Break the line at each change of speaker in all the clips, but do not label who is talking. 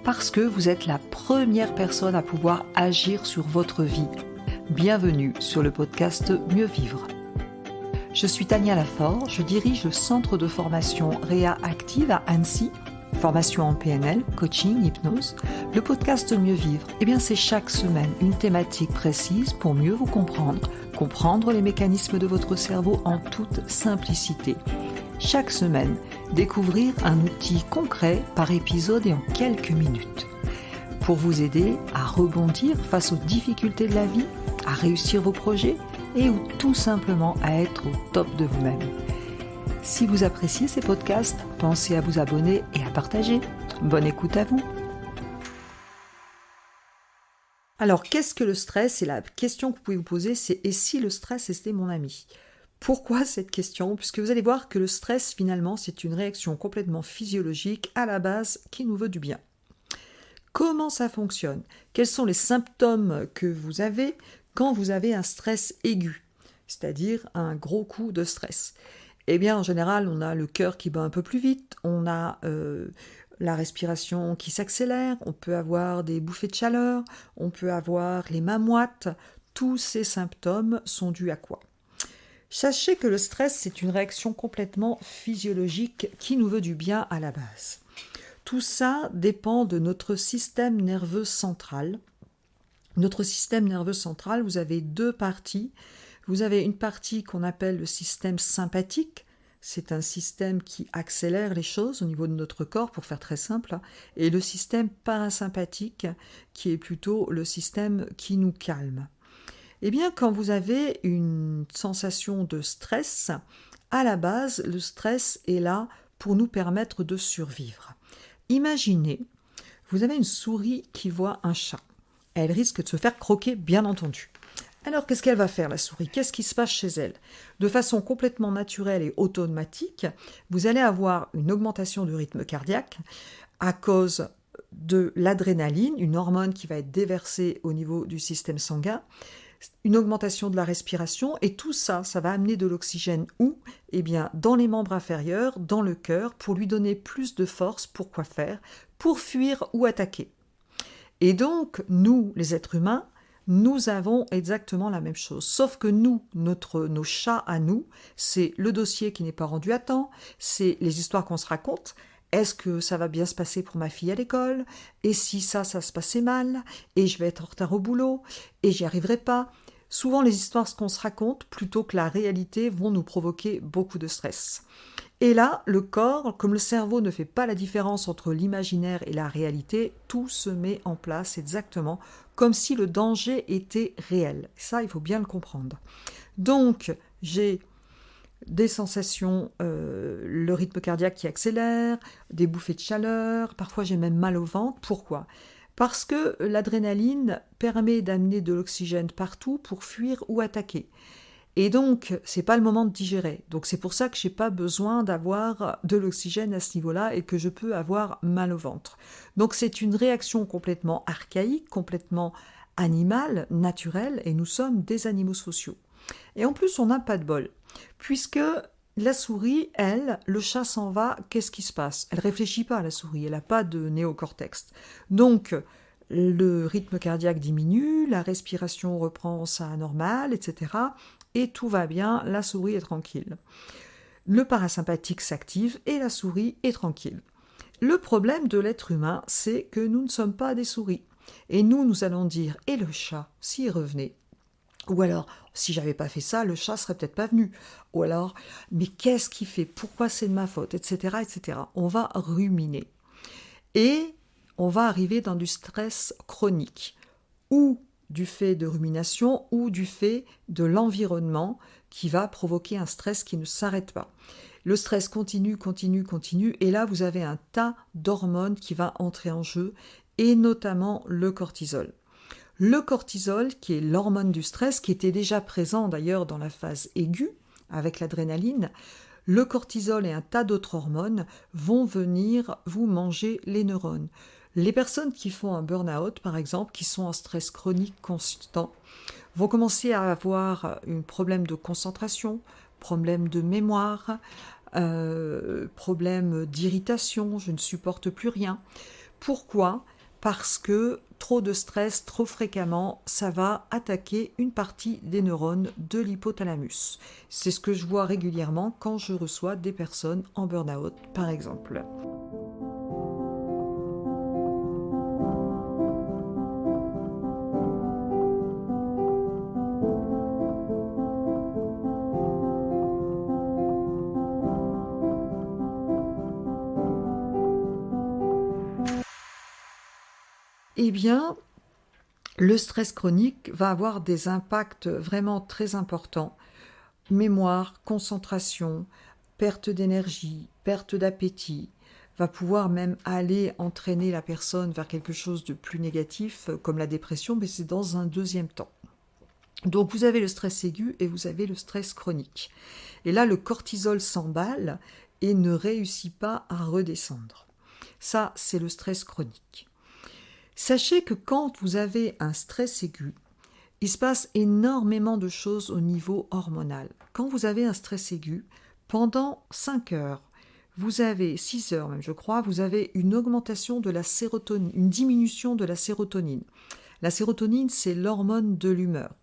parce que vous êtes la première personne à pouvoir agir sur votre vie. Bienvenue sur le podcast Mieux Vivre. Je suis Tania Lafort, je dirige le centre de formation Réa Active à Annecy, formation en PNL, coaching, hypnose. Le podcast Mieux Vivre, c'est chaque semaine une thématique précise pour mieux vous comprendre les mécanismes de votre cerveau en toute simplicité. Chaque semaine, découvrir un outil concret par épisode et en quelques minutes. Pour vous aider à rebondir face aux difficultés de la vie, à réussir vos projets et ou tout simplement à être au top de vous-même. Si vous appréciez ces podcasts, pensez à vous abonner et à partager. Bonne écoute à vous. Alors, qu'est-ce que le stress? Et la question que vous pouvez vous poser, c'est « Et si le stress était mon ami ?» Pourquoi cette question? Puisque vous allez voir que le stress, finalement, c'est une réaction complètement physiologique à la base qui nous veut du bien. Comment ça fonctionne? Quels sont les symptômes que vous avez quand vous avez un stress aigu, c'est-à-dire un gros coup de stress? En général, on a le cœur qui bat un peu plus vite, on a la respiration qui s'accélère, on peut avoir des bouffées de chaleur, on peut avoir les mains moites. Tous ces symptômes sont dus à quoi? Sachez que le stress, c'est une réaction complètement physiologique qui nous veut du bien à la base. Tout ça dépend de notre système nerveux central. Notre système nerveux central, vous avez deux parties. Vous avez une partie qu'on appelle le système sympathique. C'est un système qui accélère les choses au niveau de notre corps, pour faire très simple. Et le système parasympathique, qui est plutôt le système qui nous calme. Quand vous avez une sensation de stress, à la base, le stress est là pour nous permettre de survivre. Imaginez, vous avez une souris qui voit un chat. Elle risque de se faire croquer, bien entendu. Alors, qu'est-ce qu'elle va faire, la souris? Qu'est-ce qui se passe chez elle? De façon complètement naturelle et automatique, vous allez avoir une augmentation du rythme cardiaque à cause de l'adrénaline, une hormone qui va être déversée au niveau du système sanguin, une augmentation de la respiration, et tout ça, ça va amener de l'oxygène où? Dans les membres inférieurs, dans le cœur, pour lui donner plus de force. Pour quoi faire? Pour fuir ou attaquer. Et donc, nous, les êtres humains, nous avons exactement la même chose. Sauf que nous, nos chats à nous, c'est le dossier qui n'est pas rendu à temps, c'est les histoires qu'on se raconte. Est-ce que ça va bien se passer pour ma fille à l'école? Et si ça se passait mal? Et je vais être en retard au boulot? Et j'y arriverai pas? Souvent, les histoires qu'on se raconte, plutôt que la réalité, vont nous provoquer beaucoup de stress. Et là, le corps, comme le cerveau ne fait pas la différence entre l'imaginaire et la réalité, tout se met en place exactement comme si le danger était réel. Ça, il faut bien le comprendre. Donc, j'ai des sensations, le rythme cardiaque qui accélère, des bouffées de chaleur, parfois j'ai même mal au ventre. Pourquoi? Parce que l'adrénaline permet d'amener de l'oxygène partout pour fuir ou attaquer. Et donc, c'est pas le moment de digérer. Donc c'est pour ça que j'ai pas besoin d'avoir de l'oxygène à ce niveau-là et que je peux avoir mal au ventre. Donc c'est une réaction complètement archaïque, complètement animale, naturelle, et nous sommes des animaux sociaux. Et en plus, on n'a pas de bol. Puisque la souris, elle, le chat s'en va, qu'est-ce qui se passe? Elle réfléchit pas, la souris, elle n'a pas de néocortex. Donc, le rythme cardiaque diminue, la respiration reprend sa normale, etc. Et tout va bien, la souris est tranquille. Le parasympathique s'active et la souris est tranquille. Le problème de l'être humain, c'est que nous ne sommes pas des souris. Et nous allons dire, et le chat, s'il revenait? Ou alors, si j'avais pas fait ça, le chat serait peut-être pas venu. Ou alors, mais qu'est-ce qu'il fait? Pourquoi c'est de ma faute? Etc., etc. On va ruminer. Et on va arriver dans du stress chronique. Ou du fait de rumination, ou du fait de l'environnement qui va provoquer un stress qui ne s'arrête pas. Le stress continue, et là, vous avez un tas d'hormones qui va entrer en jeu, et notamment le cortisol. Le cortisol, qui est l'hormone du stress, qui était déjà présent d'ailleurs dans la phase aiguë, avec l'adrénaline, le cortisol et un tas d'autres hormones vont venir vous manger les neurones. Les personnes qui font un burn-out, par exemple, qui sont en stress chronique constant, vont commencer à avoir un problème de concentration, problème de mémoire, problème d'irritation, je ne supporte plus rien. Pourquoi ? parce que trop de stress, trop fréquemment, ça va attaquer une partie des neurones de l'hypothalamus. C'est ce que je vois régulièrement quand je reçois des personnes en burn-out, par exemple. Eh bien, le stress chronique va avoir des impacts vraiment très importants. Mémoire, concentration, perte d'énergie, perte d'appétit, va pouvoir même aller entraîner la personne vers quelque chose de plus négatif, comme la dépression, mais c'est dans un deuxième temps. Donc vous avez le stress aigu et vous avez le stress chronique. Et là, le cortisol s'emballe et ne réussit pas à redescendre. Ça, c'est le stress chronique. Sachez que quand vous avez un stress aigu, il se passe énormément de choses au niveau hormonal. Quand vous avez un stress aigu, pendant 5 heures, vous avez 6 heures même, je crois, vous avez une augmentation de la sérotonine, une diminution de la sérotonine. La sérotonine, c'est l'hormone de l'humeur.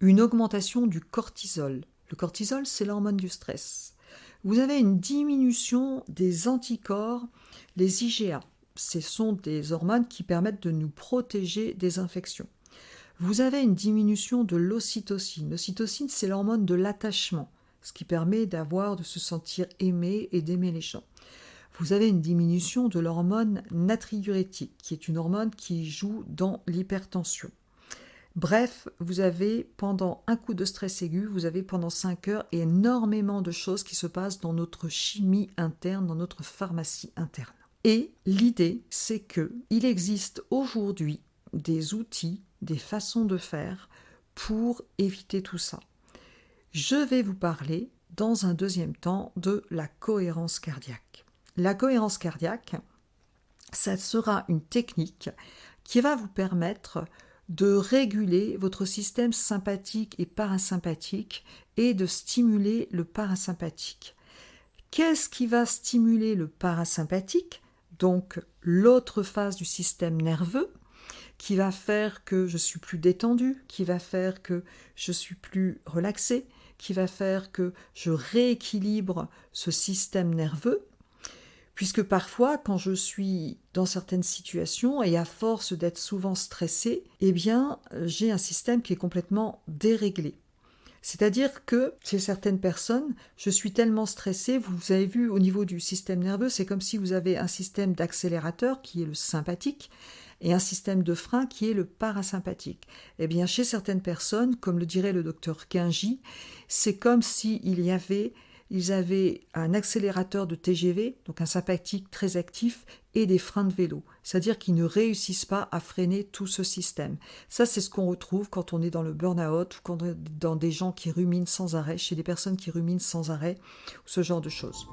Une augmentation du cortisol. Le cortisol, c'est l'hormone du stress. Vous avez une diminution des anticorps, les IgA. Ce sont des hormones qui permettent de nous protéger des infections. Vous avez une diminution de l'ocytocine. L'ocytocine, c'est l'hormone de l'attachement, ce qui permet de se sentir aimé et d'aimer les gens. Vous avez une diminution de l'hormone natriurétique, qui est une hormone qui joue dans l'hypertension. Bref, vous avez pendant un coup de stress aigu, vous avez pendant 5 heures énormément de choses qui se passent dans notre chimie interne, dans notre pharmacie interne. Et l'idée, c'est qu'il existe aujourd'hui des outils, des façons de faire pour éviter tout ça. Je vais vous parler dans un deuxième temps de la cohérence cardiaque. La cohérence cardiaque, ça sera une technique qui va vous permettre de réguler votre système sympathique et parasympathique et de stimuler le parasympathique. Qu'est-ce qui va stimuler le parasympathique ? Donc l'autre phase du système nerveux, qui va faire que je suis plus détendu, qui va faire que je suis plus relaxé, qui va faire que je rééquilibre ce système nerveux, puisque parfois, quand je suis dans certaines situations, et à force d'être souvent stressé, eh bien, j'ai un système qui est complètement déréglé. C'est-à-dire que chez certaines personnes, je suis tellement stressée, vous avez vu au niveau du système nerveux, c'est comme si vous avez un système d'accélérateur qui est le sympathique et un système de frein qui est le parasympathique. Eh bien, chez certaines personnes, comme le dirait le docteur Kingi, c'est comme s'ils avaient un accélérateur de TGV, donc un sympathique très actif, et des freins de vélo. C'est-à-dire qu'ils ne réussissent pas à freiner tout ce système. Ça, c'est ce qu'on retrouve quand on est dans le burn-out ou quand on est dans des gens qui ruminent sans arrêt, chez des personnes qui ruminent sans arrêt, ou ce genre de choses.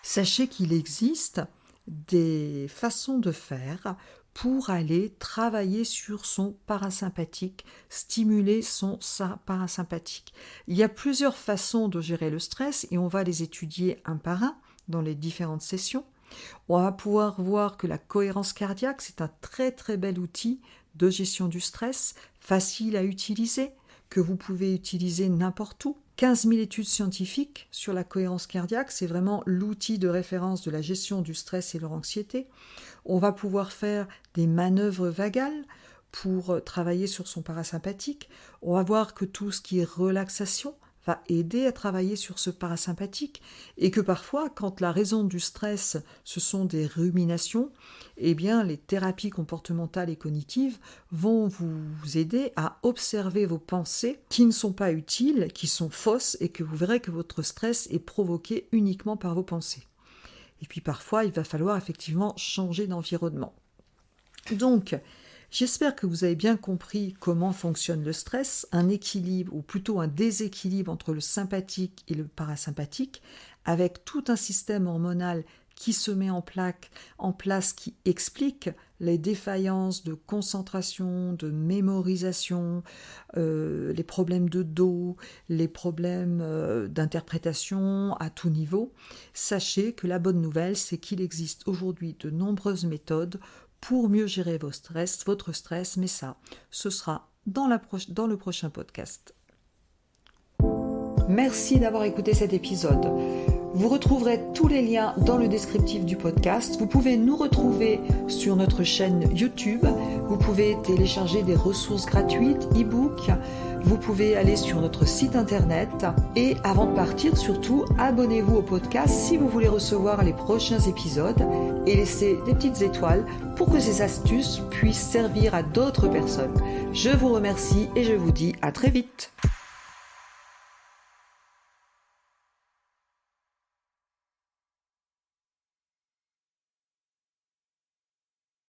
Sachez qu'il existe des façons de faire pour aller travailler sur son parasympathique, stimuler son parasympathique. Il y a plusieurs façons de gérer le stress et on va les étudier un par un dans les différentes sessions. On va pouvoir voir que la cohérence cardiaque, c'est un très très bel outil de gestion du stress, facile à utiliser, que vous pouvez utiliser n'importe où. 15 000 études scientifiques sur la cohérence cardiaque, c'est vraiment l'outil de référence de la gestion du stress et de l'anxiété. On va pouvoir faire des manœuvres vagales pour travailler sur son parasympathique. On va voir que tout ce qui est relaxation va aider à travailler sur ce parasympathique et que parfois, quand la raison du stress, ce sont des ruminations, eh bien, les thérapies comportementales et cognitives vont vous aider à observer vos pensées qui ne sont pas utiles, qui sont fausses et que vous verrez que votre stress est provoqué uniquement par vos pensées. Et puis parfois, il va falloir effectivement changer d'environnement. Donc, j'espère que vous avez bien compris comment fonctionne le stress, un équilibre ou plutôt un déséquilibre entre le sympathique et le parasympathique, avec tout un système hormonal qui se met en place, qui explique les défaillances de concentration, de mémorisation, les problèmes de dos, les problèmes d'interprétation à tout niveau. Sachez que la bonne nouvelle, c'est qu'il existe aujourd'hui de nombreuses méthodes pour mieux gérer votre stress, mais ça, ce sera dans le prochain podcast. Merci d'avoir écouté cet épisode. Vous retrouverez tous les liens dans le descriptif du podcast. Vous pouvez nous retrouver sur notre chaîne YouTube. Vous pouvez télécharger des ressources gratuites, e-books. Vous pouvez aller sur notre site internet. Et avant de partir, surtout, abonnez-vous au podcast si vous voulez recevoir les prochains épisodes et laissez des petites étoiles pour que ces astuces puissent servir à d'autres personnes. Je vous remercie et je vous dis à très vite.